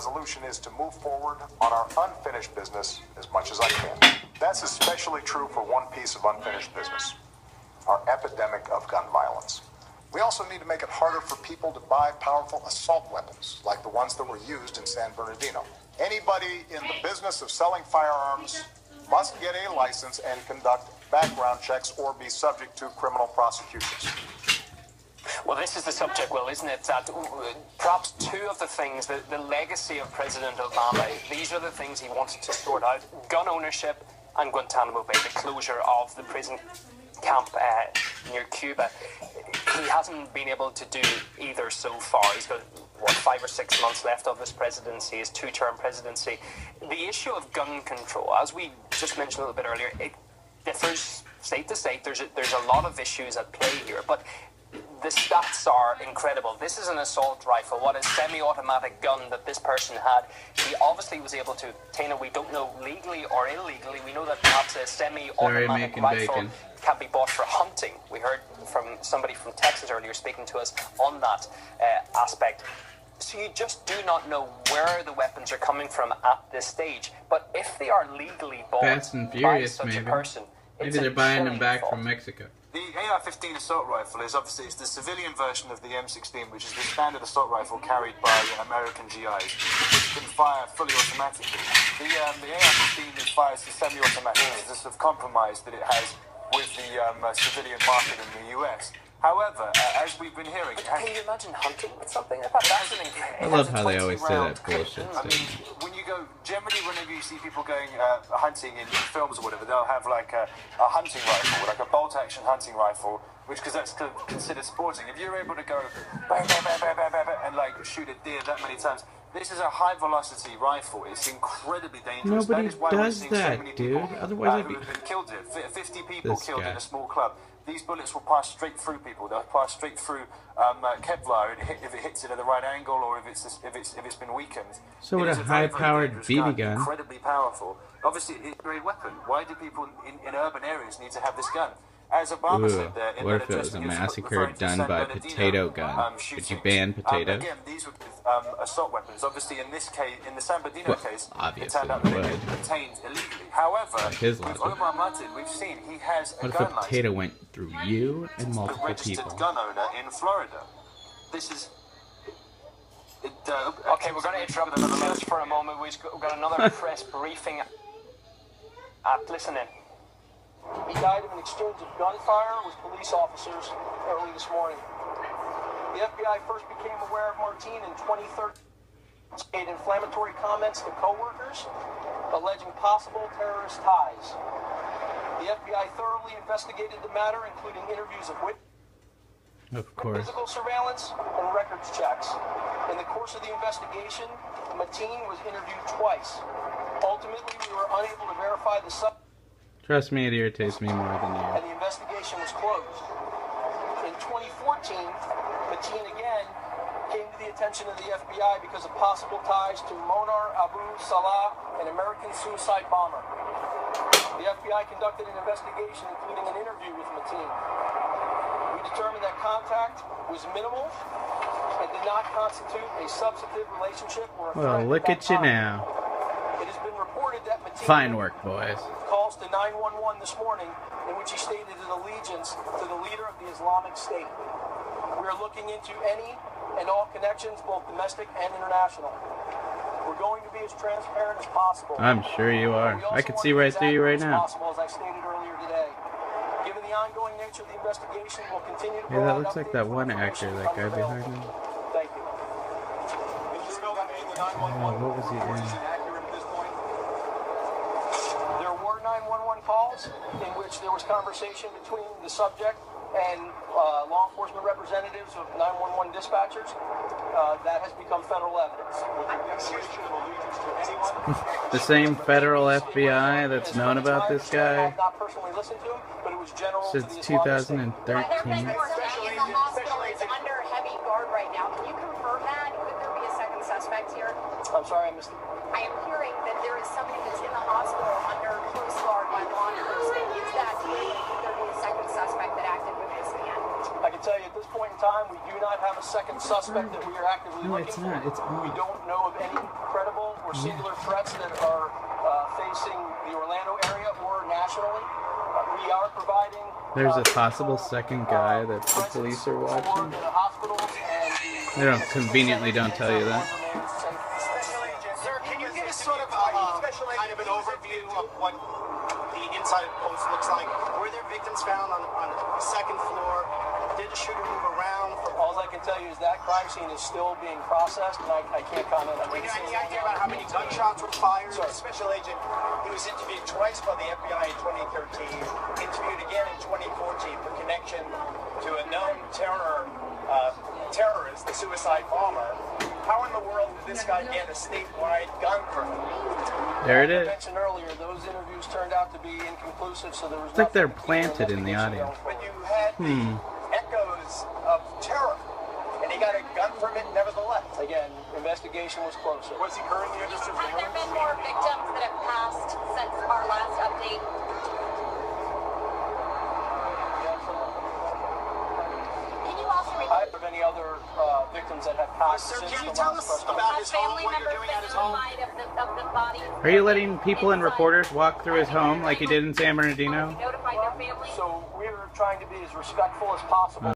resolution is to move forward on our unfinished business as much as I can. That's especially true for one piece of unfinished business: our epidemic of gun violence. We also need to make it harder for people to buy powerful assault weapons, like the ones that were used in San Bernardino. Anybody in the business of selling firearms must get a license and conduct background checks or be subject to criminal prosecutions. Well, this is the subject, Will, isn't it? That perhaps two of the things, the legacy of President Obama, these are the things he wanted to sort out: gun ownership and Guantanamo Bay, the closure of the prison camp near Cuba. He hasn't been able to do either so far. He's got, 5 or 6 months left of his presidency, his two-term presidency. The issue of gun control, as we just mentioned a little bit earlier, it differs state to state. There's a lot of issues at play here, but the stats are incredible. This is an assault rifle. What a semi-automatic gun that this person had. He obviously was able to obtain it. We don't know legally or illegally. We know that perhaps a semi-automatic rifle can be bought for hunting. We heard from somebody from Texas earlier speaking to us on that aspect. So you just do not know where the weapons are coming from at this stage. But if they are legally bought by such a person, maybe they're buying them back from Mexico. The AR-15 assault rifle is obviously the civilian version of the M16, which is the standard assault rifle carried by American GIs, which can fire fully automatically. The AR-15 fires the semi-automatic. It's the sort of compromise that it has with the civilian market in the US. However, as we've been hearing... But can you imagine hunting with something like that? That's an I love how they always say that bullshit I mean, when you go... Generally, whenever you see people going hunting in films or whatever, they'll have like a hunting rifle, like a bolt-action hunting rifle, because that's considered sporting. If you're able to go bang, bang, bang, bang, bang, bang, bang, and like shoot a deer that many times, this is a high-velocity rifle. It's incredibly dangerous. Nobody that is why does we're seeing that, so many dude. people Otherwise, who have been killed here. 50 people killed in a small club. These bullets will pass straight through people. They'll pass straight through Kevlar if it hits it at the right angle, or if it's been weakened. So with a high-powered BB gun, incredibly powerful. Obviously, it's a great weapon. Why do people in urban areas need to have this gun? As Obama said there, what if it was a massacre done by potato gun? Could you ban potatoes? Again, these were assault weapons. Obviously, in this case, in the San Bernardino case, it turned out that they were obtained illegally. However, with Omar Martin, we've seen he has a gun license. What if a potato went through you and multiple registered people? Gun owner in Florida. This is. Okay, we're going to interrupt just for a moment. We've got another press briefing. Listen in. He died of an exchange of gunfire with police officers early this morning. The FBI first became aware of Martin in 2013. Made inflammatory comments to co-workers, alleging possible terrorist ties. The FBI thoroughly investigated the matter, including interviews of witnesses, physical surveillance, and records checks. In the course of the investigation, Martin was interviewed twice. Ultimately, we were unable to verify the subject. Trust me, it irritates me more than you. And the investigation was closed. In 2014, Martin again came to the attention of the FBI because of possible ties to Monar Abu Salah, an American suicide bomber. The FBI conducted an investigation, including an interview with Martin. We determined that contact was minimal and did not constitute a substantive relationship or a threat. Well, look at you now. It has been reported that Martin Fine work, boys. Calls to 911 this morning, in which he stated his allegiance to the leader of the Islamic State. We are looking into any and all connections, both domestic and international. We're going to be as transparent as possible. I'm sure you are. I can see right through you right now. As I stated earlier today. Given the ongoing nature of the investigation, we'll continue to Yeah, that looks like that one actor, that guy behind him. Thank you. What was he in? There were 911 calls in which there was conversation between the subject and law enforcement representatives of 911 dispatchers. That has become federal evidence. The same federal FBI that's known about this guy not personally listened to him, but it was general since 2013. Under heavy guard right now. Can you confirm that? Could there be a second suspect here? I'm sorry, I missed it. I am hearing that there is somebody that's in the hospital under close guard by law enforcement. Is that true? Could there be a second suspect that acted with this man? I can tell you at this point in time, we do not have a second suspect that we are actively looking for. It's not. It's on. We don't know of any more singular threats that are facing the Orlando area or nationally. We are providing. There's a possible second guy that the police are watching. They don't conveniently don't tell you that. Sir, can you give us sort of kind of an overview of what the inside post looks like? Were there victims found on the second floor? Did the shooter move around? All I can tell you is that crime scene is still being processed, and I can't comment on it. Any idea about how many gunshots were fired? So, Special Agent, he was interviewed twice by the FBI in 2013, interviewed again in 2014 for connection to a known terrorist, the suicide bomber. How in the world did this guy get a statewide gun permit? There it is. As I mentioned earlier, those interviews turned out to be inconclusive, so there was It's like they're planted in the audience. But you had the echoes of terror, and he got a gun permit nevertheless. Again, investigation was closer. Was he currently under Have surveillance? there been more victims that have passed since our last update? Can you also I have any other victims that have passed Sir, since can you the tell last us press about conference? his home, family what you're members doing at been his home? notified of the body? Are you letting people and reporters walk through his home like he did in San Bernardino? Notified their family? So we're trying to be as respectful as possible.